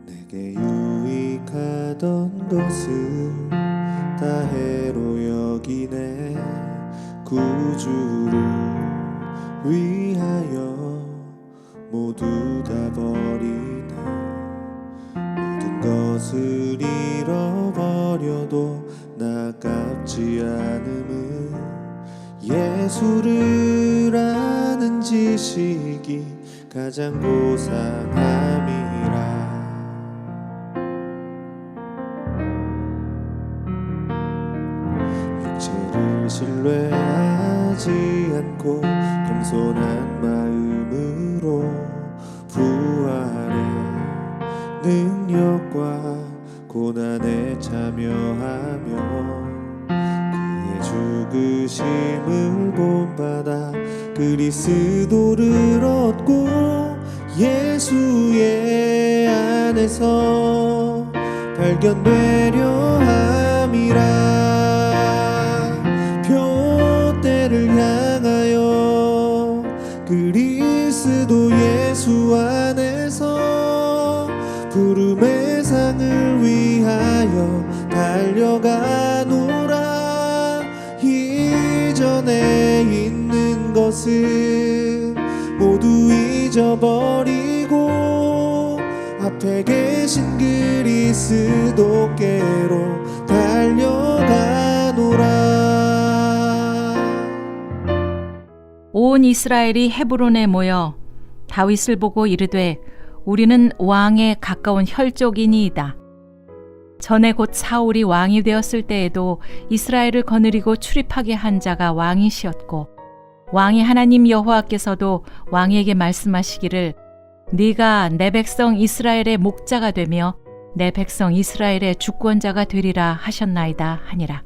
내게 유익하던 것을 다 해로 여기네. 구주를 위하여 모두 다 버리네. 모든 것을 잃어버려도 나깝지 않음은 예수를 아는 지식이 가장 고상함이라. 육체를 신뢰하지 않고 겸손한 마음으로 부활의 능력과 고난에 참여하며 그의 죽으심을 본받아 그리스도를 얻고 예수의 안에서 발견되려 함이라. 표대를 향하여 그리스도 예수 안에서 부름의 상을 위하여 달려가노라. 이전에 있는 것은 모두 잊어버리고 앞에 계신 그리스도께로 달려가노라. 온 이스라엘이 헤브론에 모여 다윗을 보고 이르되 우리는 왕에 가까운 혈족이니이다. 전에 곧 사울이 왕이 되었을 때에도 이스라엘을 거느리고 출입하게 한 자가 왕이시었고 왕의 하나님 여호와께서도 왕에게 말씀하시기를 네가 내 백성 이스라엘의 목자가 되며 내 백성 이스라엘의 주권자가 되리라 하셨나이다 하니라.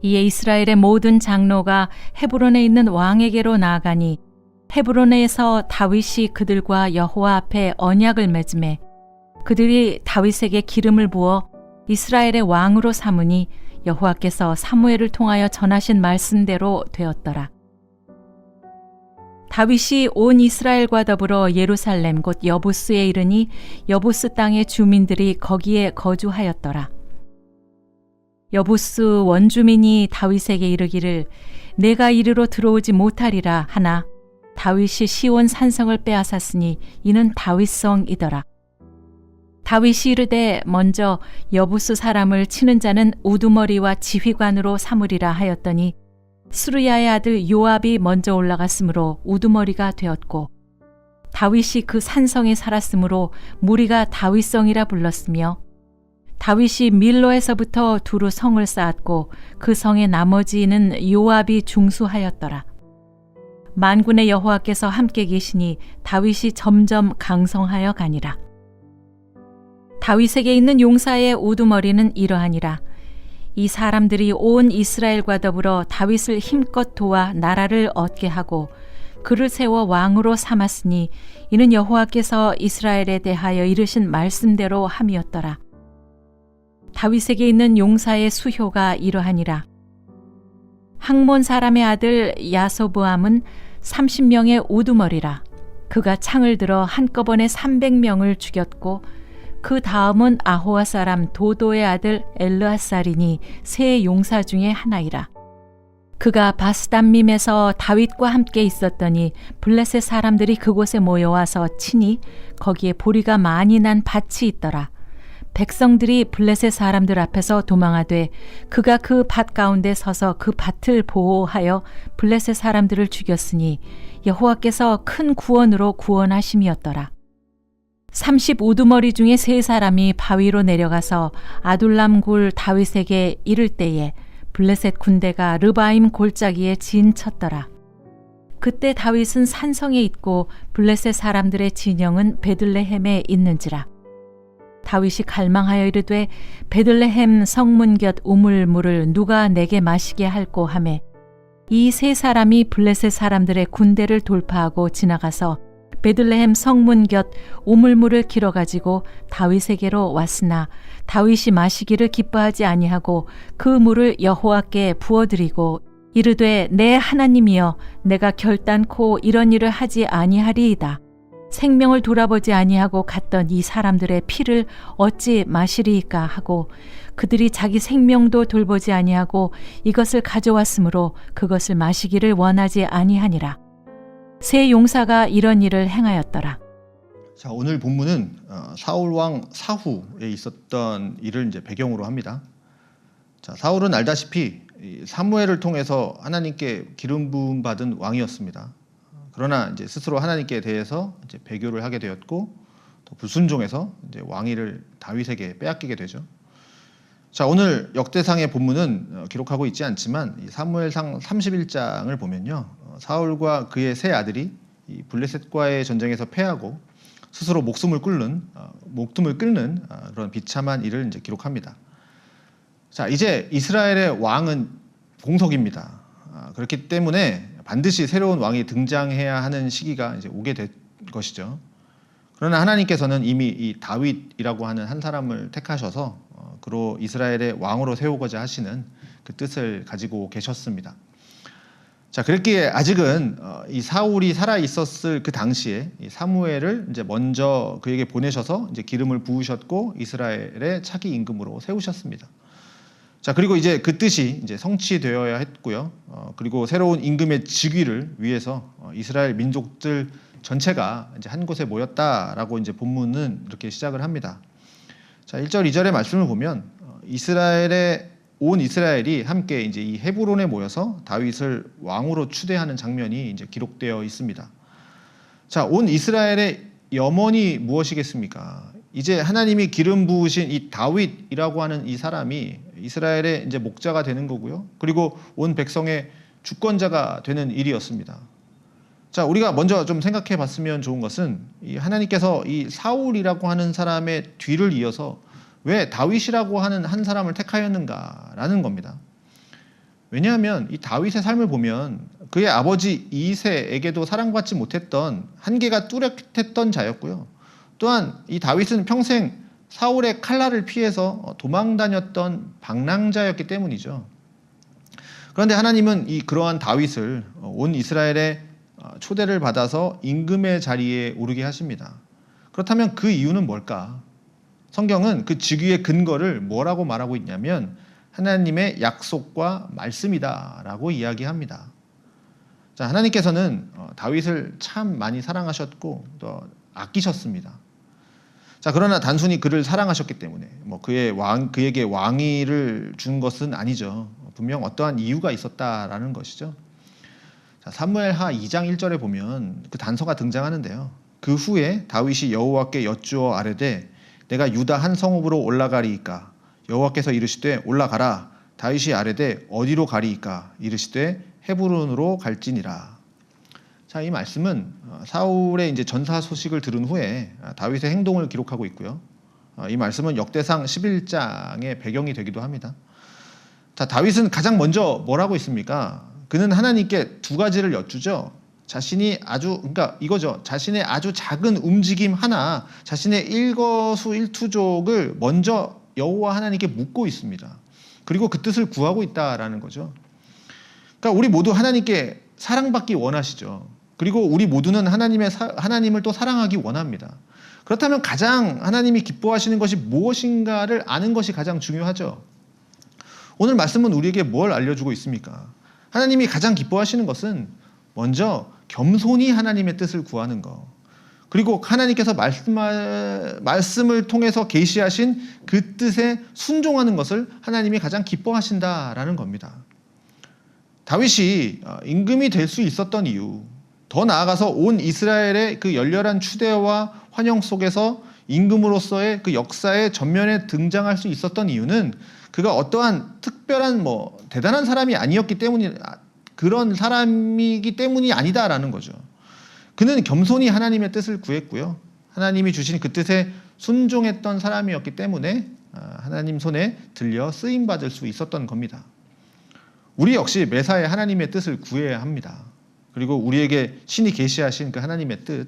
이에 이스라엘의 모든 장로가 헤브론에 있는 왕에게로 나아가니 헤브론에서 다윗이 그들과 여호와 앞에 언약을 맺음에 그들이 다윗에게 기름을 부어 이스라엘의 왕으로 삼으니 여호와께서 사무엘을 통하여 전하신 말씀대로 되었더라. 다윗이 온 이스라엘과 더불어 예루살렘 곧 여부스에 이르니 여부스 땅의 주민들이 거기에 거주하였더라. 여부스 원주민이 다윗에게 이르기를 내가 이리로 들어오지 못하리라 하나 다윗이 시온 산성을 빼앗았으니 이는 다윗성이더라. 다윗이 이르되 먼저 여부스 사람을 치는 자는 우두머리와 지휘관으로 삼으리라 하였더니 스루야의 아들 요압이 먼저 올라갔으므로 우두머리가 되었고 다윗이 그 산성에 살았으므로 무리가 다윗성이라 불렀으며 다윗이 밀로에서부터 두루 성을 쌓았고 그 성의 나머지는 요압이 중수하였더라. 만군의 여호와께서 함께 계시니 다윗이 점점 강성하여 가니라. 다윗에게 있는 용사의 우두머리는 이러하니라. 이 사람들이 온 이스라엘과 더불어 다윗을 힘껏 도와 나라를 얻게 하고 그를 세워 왕으로 삼았으니 이는 여호와께서 이스라엘에 대하여 이르신 말씀대로 함이었더라. 다윗에게 있는 용사의 수효가 이러하니라. 항몬 사람의 아들 야소보암은 30명의 우두머리라. 그가 창을 들어 한꺼번에 300명을 죽였고 그 다음은 아호와 사람 도도의 아들 엘르앗살이니 세 용사 중에 하나이라. 그가 바스담밈에서 다윗과 함께 있었더니 블레셋 사람들이 그곳에 모여와서 치니 거기에 보리가 많이 난 밭이 있더라. 백성들이 블레셋 사람들 앞에서 도망하되 그가 그 밭 가운데 서서 그 밭을 보호하여 블레셋 사람들을 죽였으니 여호와께서 큰 구원으로 구원하심이었더라. 30 우두머리 중에 세 사람이 바위로 내려가서 아둘람 굴 다윗에게 이를 때에 블레셋 군대가 르바임 골짜기에 진쳤더라. 그때 다윗은 산성에 있고 블레셋 사람들의 진영은 베들레헴에 있는지라. 다윗이 갈망하여 이르되 베들레헴 성문 곁 우물물을 누가 내게 마시게 할꼬 하매 이 세 사람이 블레셋 사람들의 군대를 돌파하고 지나가서 베들레헴 성문 곁 우물물을 길어 가지고 다윗에게로 왔으나 다윗이 마시기를 기뻐하지 아니하고 그 물을 여호와께 부어드리고 이르되 내 하나님이여 내가 결단코 이런 일을 하지 아니하리이다. 생명을 돌아보지 아니하고 갔던 이 사람들의 피를 어찌 마시리이까 하고 그들이 자기 생명도 돌보지 아니하고 이것을 가져왔으므로 그것을 마시기를 원하지 아니하니라. 세 용사가 이런 일을 행하였더라. 자, 오늘 본문은 사울 왕 사후에 있었던 일을 이제 배경으로 합니다. 자, 사울은 알다시피 사무엘을 통해서 하나님께 기름 부음 받은 왕이었습니다. 그러나 이제 스스로 하나님께 대해서 이제 배교를 하게 되었고 또 불순종해서 이제 왕위를 다윗에게 빼앗기게 되죠. 자, 오늘 역대상의 본문은 기록하고 있지 않지만 이 사무엘상 31장을 보면요, 사울과 그의 세 아들이 이 블레셋과의 전쟁에서 패하고 스스로 목숨을 끊는 그런 비참한 일을 이제 기록합니다. 자, 이제 이스라엘의 왕은 공석입니다. 그렇기 때문에 반드시 새로운 왕이 등장해야 하는 시기가 이제 오게 된 것이죠. 그러나 하나님께서는 이미 이 다윗이라고 하는 한 사람을 택하셔서 그로 이스라엘의 왕으로 세우고자 하시는 그 뜻을 가지고 계셨습니다. 자, 그랬기에 아직은 이 사울이 살아 있었을 그 당시에 이 사무엘을 이제 먼저 그에게 보내셔서 이제 기름을 부으셨고 이스라엘의 차기 임금으로 세우셨습니다. 자, 그리고 이제 그 뜻이 이제 성취되어야 했고요. 그리고 새로운 임금의 즉위를 위해서 이스라엘 민족들 전체가 이제 한 곳에 모였다라고 이제 본문은 이렇게 시작을 합니다. 자, 1절, 2절의 말씀을 보면 온 이스라엘이 함께 이제 이 헤브론에 모여서 다윗을 왕으로 추대하는 장면이 이제 기록되어 있습니다. 자, 온 이스라엘의 염원이 무엇이겠습니까? 이제 하나님이 기름 부으신 이 다윗이라고 하는 이 사람이 이스라엘의 이제 목자가 되는 거고요. 그리고 온 백성의 주권자가 되는 일이었습니다. 자, 우리가 먼저 좀 생각해 봤으면 좋은 것은 이 하나님께서 이 사울이라고 하는 사람의 뒤를 이어서 왜 다윗이라고 하는 한 사람을 택하였는가라는 겁니다. 왜냐하면 이 다윗의 삶을 보면 그의 아버지 이새에게도 사랑받지 못했던 한계가 뚜렷했던 자였고요. 또한 이 다윗은 평생 사울의 칼날을 피해서 도망 다녔던 방랑자였기 때문이죠. 그런데 하나님은 그러한 다윗을 온 이스라엘의 초대를 받아서 임금의 자리에 오르게 하십니다. 그렇다면 그 이유는 뭘까? 성경은 그 즉위의 근거를 뭐라고 말하고 있냐면 하나님의 약속과 말씀이다라고 이야기합니다. 자, 하나님께서는 다윗을 참 많이 사랑하셨고 또 아끼셨습니다. 자, 그러나 단순히 그를 사랑하셨기 때문에 그에게 왕위를 준 것은 아니죠. 분명 어떠한 이유가 있었다라는 것이죠. 자, 사무엘하 2장 1절에 보면 그 단서가 등장하는데요. 그 후에 다윗이 여호와께 여쭈어 아뢰되 내가 유다 한 성읍으로 올라가리이까? 여호와께서 이르시되 올라가라. 다윗이 아뢰되 어디로 가리이까? 이르시되 헤브론으로 갈지니라. 자, 이 말씀은 사울의 이제 전사 소식을 들은 후에 다윗의 행동을 기록하고 있고요. 이 말씀은 역대상 11장의 배경이 되기도 합니다. 자, 다윗은 가장 먼저 뭐라고 있습니까? 그는 하나님께 두 가지를 여쭈죠. 자신의 아주 작은 움직임 하나, 자신의 일거수일투족을 먼저 여호와 하나님께 묻고 있습니다. 그리고 그 뜻을 구하고 있다라는 거죠. 그러니까 우리 모두 하나님께 사랑받기 원하시죠. 그리고 우리 모두는 하나님을 또 사랑하기 원합니다. 그렇다면 가장 하나님이 기뻐하시는 것이 무엇인가를 아는 것이 가장 중요하죠. 오늘 말씀은 우리에게 뭘 알려주고 있습니까? 하나님이 가장 기뻐하시는 것은 먼저 겸손히 하나님의 뜻을 구하는 것, 그리고 하나님께서 말씀을 통해서 계시하신 그 뜻에 순종하는 것을 하나님이 가장 기뻐하신다라는 겁니다. 다윗이 임금이 될 수 있었던 이유, 더 나아가서 온 이스라엘의 그 열렬한 추대와 환영 속에서 임금으로서의 그 역사의 전면에 등장할 수 있었던 이유는 그가 어떠한 특별한 대단한 사람이 아니었기 때문이 그런 사람이기 때문이 아니다라는 거죠. 그는 겸손히 하나님의 뜻을 구했고요. 하나님이 주신 그 뜻에 순종했던 사람이었기 때문에 하나님 손에 들려 쓰임 받을 수 있었던 겁니다. 우리 역시 매사에 하나님의 뜻을 구해야 합니다. 그리고 우리에게 신이 계시하신 그 하나님의 뜻,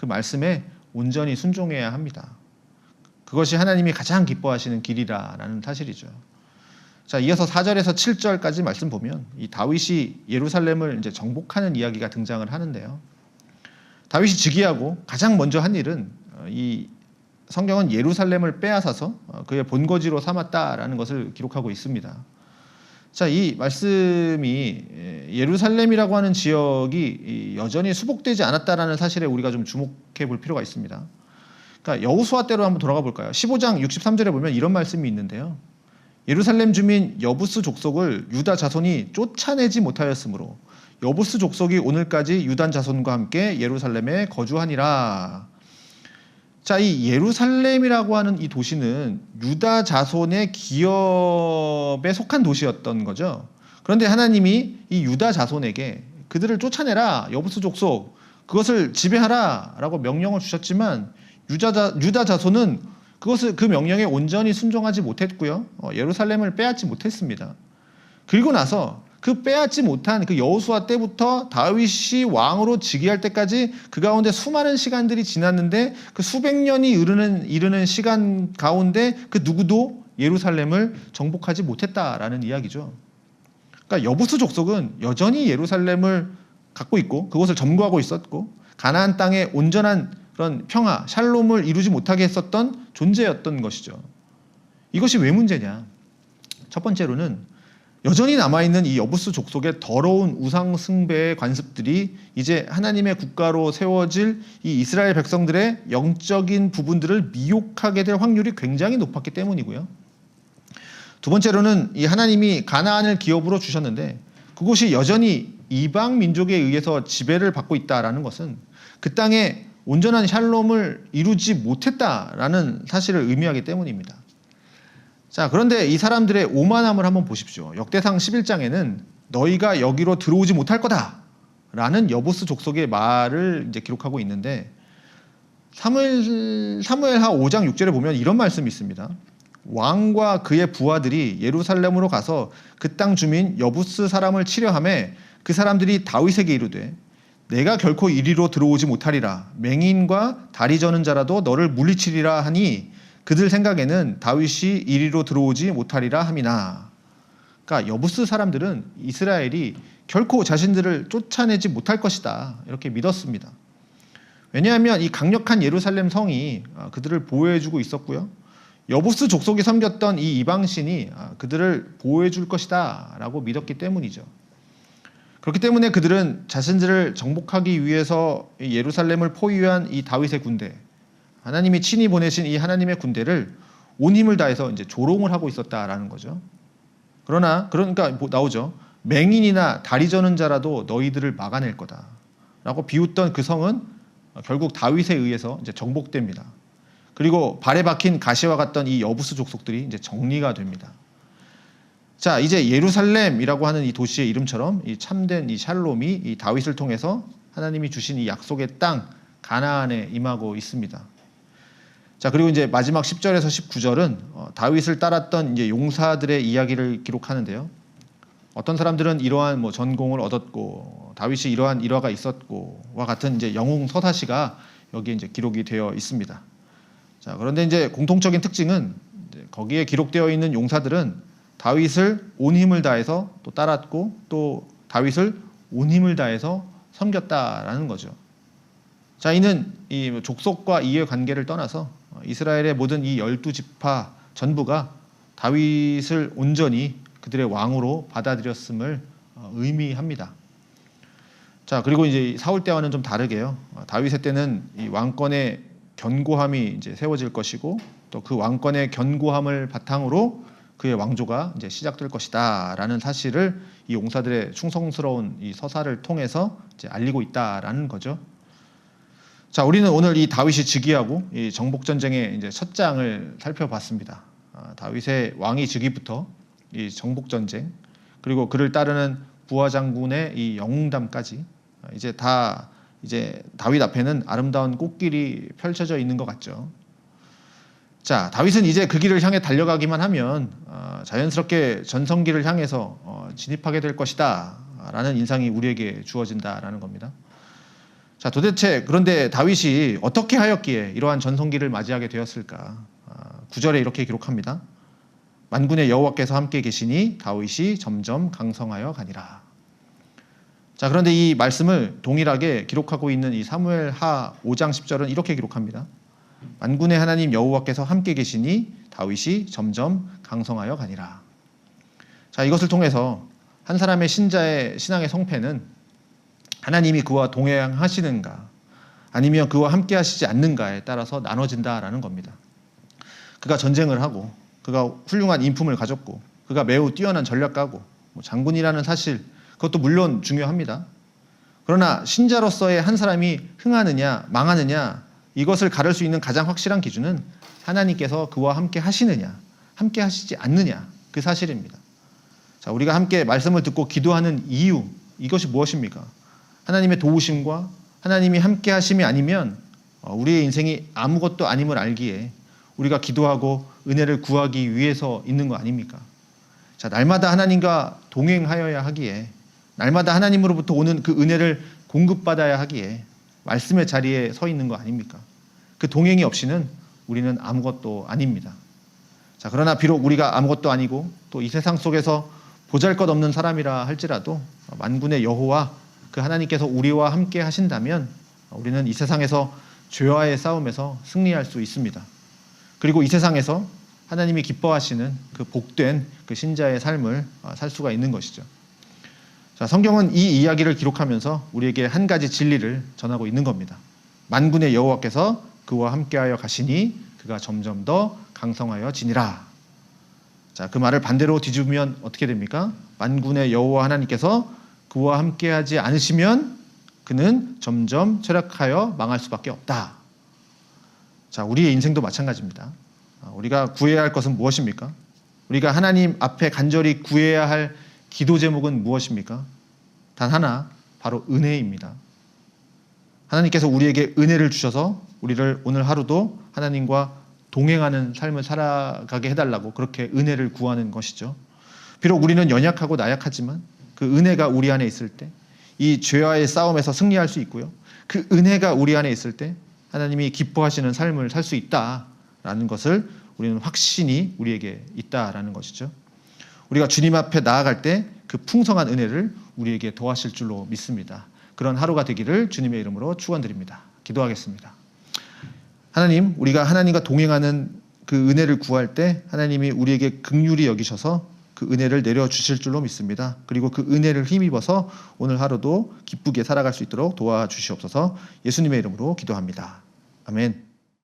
그 말씀에 온전히 순종해야 합니다. 그것이 하나님이 가장 기뻐하시는 길이라는 사실이죠. 자, 이어서 4절에서 7절까지 말씀 보면 이 다윗이 예루살렘을 이제 정복하는 이야기가 등장을 하는데요. 다윗이 즉위하고 가장 먼저 한 일은 이 성경은 예루살렘을 빼앗아서 그의 본거지로 삼았다라는 것을 기록하고 있습니다. 자, 이 말씀이 예루살렘이라고 하는 지역이 여전히 수복되지 않았다라는 사실에 우리가 좀 주목해 볼 필요가 있습니다. 그러니까 여호수아 때로 한번 돌아가 볼까요? 15장 63절에 보면 이런 말씀이 있는데요. 예루살렘 주민 여부스 족속을 유다 자손이 쫓아내지 못하였으므로 여부스 족속이 오늘까지 유단 자손과 함께 예루살렘에 거주하니라. 자, 이 예루살렘이라고 하는 이 도시는 유다 자손의 기업에 속한 도시였던 거죠. 그런데 하나님이 이 유다 자손에게 그들을 쫓아내라, 여부스 족속, 그것을 지배하라 라고 명령을 주셨지만 유다 자손은 그 명령에 온전히 순종하지 못했고요. 예루살렘을 빼앗지 못했습니다. 그리고 나서 그 빼앗지 못한 그 여호수아 때부터 다윗이 왕으로 즉위할 때까지 그 가운데 수많은 시간들이 지났는데 그 수백 년이 이르는 시간 가운데 그 누구도 예루살렘을 정복하지 못했다라는 이야기죠. 그러니까 여부스 족속은 여전히 예루살렘을 갖고 있고 그것을 점거하고 있었고 가나안 땅에 온전한 그런 평화, 샬롬을 이루지 못하게 했었던 존재였던 것이죠. 이것이 왜 문제냐? 첫 번째로는 여전히 남아있는 이 여부스 족속의 더러운 우상 숭배의 관습들이 이제 하나님의 국가로 세워질 이 이스라엘 백성들의 영적인 부분들을 미혹하게 될 확률이 굉장히 높았기 때문이고요. 두 번째로는 이 하나님이 가나안을 기업으로 주셨는데 그곳이 여전히 이방 민족에 의해서 지배를 받고 있다라는 것은 그 땅에 온전한 샬롬을 이루지 못했다라는 사실을 의미하기 때문입니다. 자, 그런데 이 사람들의 오만함을 한번 보십시오. 역대상 11장에는 너희가 여기로 들어오지 못할 거다 라는 여부스 족속의 말을 이제 기록하고 있는데 사무엘하 5장 6절에 보면 이런 말씀이 있습니다. 왕과 그의 부하들이 예루살렘으로 가서 그 땅 주민 여부스 사람을 치려하매 그 사람들이 다윗에게 이르되 내가 결코 이리로 들어오지 못하리라. 맹인과 다리 저는 자라도 너를 물리치리라 하니 그들 생각에는 다윗이 이리로 들어오지 못하리라 함이나. 그러니까 여부스 사람들은 이스라엘이 결코 자신들을 쫓아내지 못할 것이다 이렇게 믿었습니다. 왜냐하면 이 강력한 예루살렘 성이 그들을 보호해주고 있었고요. 여부스 족속이 섬겼던 이 이방신이 그들을 보호해줄 것이다 라고 믿었기 때문이죠. 그렇기 때문에 그들은 자신들을 정복하기 위해서 예루살렘을 포위한 이 다윗의 군대, 하나님이 친히 보내신 이 하나님의 군대를 온 힘을 다해서 이제 조롱을 하고 있었다라는 거죠. 그러니까 나오죠. 맹인이나 다리 저는 자라도 너희들을 막아낼 거다라고 비웃던 그 성은 결국 다윗에 의해서 이제 정복됩니다. 그리고 발에 박힌 가시와 같던 이 여부스 족속들이 이제 정리가 됩니다. 자, 이제 예루살렘이라고 하는 이 도시의 이름처럼 이 참된 이 샬롬이 이 다윗을 통해서 하나님이 주신 이 약속의 땅 가나안에 임하고 있습니다. 자, 그리고 이제 마지막 10절에서 19절은 다윗을 따랐던 이제 용사들의 이야기를 기록하는데요. 어떤 사람들은 이러한 뭐 전공을 얻었고 다윗이 이러한 일화가 있었고와 같은 이제 영웅 서사시가 여기에 이제 기록이 되어 있습니다. 자, 그런데 이제 공통적인 특징은 이제 거기에 기록되어 있는 용사들은 다윗을 온 힘을 다해서 또 따랐고 또 다윗을 온 힘을 다해서 섬겼다라는 거죠. 자, 이는 이 족속과 이해 관계를 떠나서 이스라엘의 모든 이 12지파 전부가 다윗을 온전히 그들의 왕으로 받아들였음을 의미합니다. 자, 그리고 이제 사울 때와는 좀 다르게요. 다윗의 때는 이 왕권의 견고함이 이제 세워질 것이고 또 그 왕권의 견고함을 바탕으로 그의 왕조가 이제 시작될 것이다라는 사실을 이 용사들의 충성스러운 이 서사를 통해서 이제 알리고 있다라는 거죠. 자, 우리는 오늘 이 다윗이 즉위하고 이 정복 전쟁의 이제 첫 장을 살펴봤습니다. 다윗의 왕위 즉위부터 이 정복 전쟁 그리고 그를 따르는 부하 장군의 이 영웅담까지 이제 다윗 앞에는 아름다운 꽃길이 펼쳐져 있는 것 같죠. 자, 다윗은 이제 그 길을 향해 달려가기만 하면 자연스럽게 전성기를 향해서 진입하게 될 것이다 라는 인상이 우리에게 주어진다라는 겁니다. 자, 도대체 그런데 다윗이 어떻게 하였기에 이러한 전성기를 맞이하게 되었을까? 9절에 이렇게 기록합니다. 만군의 여호와께서 함께 계시니 다윗이 점점 강성하여 가니라. 자, 그런데 이 말씀을 동일하게 기록하고 있는 이 사무엘하 5장 10절은 이렇게 기록합니다. 만군의 하나님 여호와께서 함께 계시니 다윗이 점점 강성하여 가니라. 자, 이것을 통해서 한 사람의 신자의 신앙의 성패는 하나님이 그와 동행하시는가 아니면 그와 함께 하시지 않는가에 따라서 나눠진다라는 겁니다. 그가 전쟁을 하고 그가 훌륭한 인품을 가졌고 그가 매우 뛰어난 전략가고 장군이라는 사실, 그것도 물론 중요합니다. 그러나 신자로서의 한 사람이 흥하느냐 망하느냐, 이것을 가를 수 있는 가장 확실한 기준은 하나님께서 그와 함께 하시느냐 함께 하시지 않느냐, 그 사실입니다. 자, 우리가 함께 말씀을 듣고 기도하는 이유, 이것이 무엇입니까? 하나님의 도우심과 하나님이 함께 하심이 아니면 우리의 인생이 아무것도 아님을 알기에 우리가 기도하고 은혜를 구하기 위해서 있는 거 아닙니까? 자, 날마다 하나님과 동행하여야 하기에, 날마다 하나님으로부터 오는 그 은혜를 공급받아야 하기에 말씀의 자리에 서 있는 거 아닙니까? 그 동행이 없이는 우리는 아무것도 아닙니다. 자, 그러나 비록 우리가 아무것도 아니고 또 이 세상 속에서 보잘것없는 사람이라 할지라도 만군의 여호와 그 하나님께서 우리와 함께 하신다면 우리는 이 세상에서 죄와의 싸움에서 승리할 수 있습니다. 그리고 이 세상에서 하나님이 기뻐하시는 그 복된 그 신자의 삶을 살 수가 있는 것이죠. 자, 성경은 이 이야기를 기록하면서 우리에게 한 가지 진리를 전하고 있는 겁니다. 만군의 여호와께서 그와 함께하여 가시니 그가 점점 더 강성하여 지니라. 자, 그 말을 반대로 뒤집으면 어떻게 됩니까? 만군의 여호와 하나님께서 그와 함께하지 않으시면 그는 점점 쇠락하여 망할 수밖에 없다. 자, 우리의 인생도 마찬가지입니다. 우리가 구해야 할 것은 무엇입니까? 우리가 하나님 앞에 간절히 구해야 할 기도 제목은 무엇입니까? 단 하나, 바로 은혜입니다. 하나님께서 우리에게 은혜를 주셔서 우리를 오늘 하루도 하나님과 동행하는 삶을 살아가게 해달라고 그렇게 은혜를 구하는 것이죠. 비록 우리는 연약하고 나약하지만 그 은혜가 우리 안에 있을 때 이 죄와의 싸움에서 승리할 수 있고요. 그 은혜가 우리 안에 있을 때 하나님이 기뻐하시는 삶을 살 수 있다라는 것을 우리는 확신이 우리에게 있다라는 것이죠. 우리가 주님 앞에 나아갈 때 그 풍성한 은혜를 우리에게 더하실 줄로 믿습니다. 그런 하루가 되기를 주님의 이름으로 축원드립니다. 기도하겠습니다. 하나님, 우리가 하나님과 동행하는 그 은혜를 구할 때 하나님이 우리에게 긍휼히 여기셔서 그 은혜를 내려주실 줄로 믿습니다. 그리고 그 은혜를 힘입어서 오늘 하루도 기쁘게 살아갈 수 있도록 도와주시옵소서. 예수님의 이름으로 기도합니다. 아멘.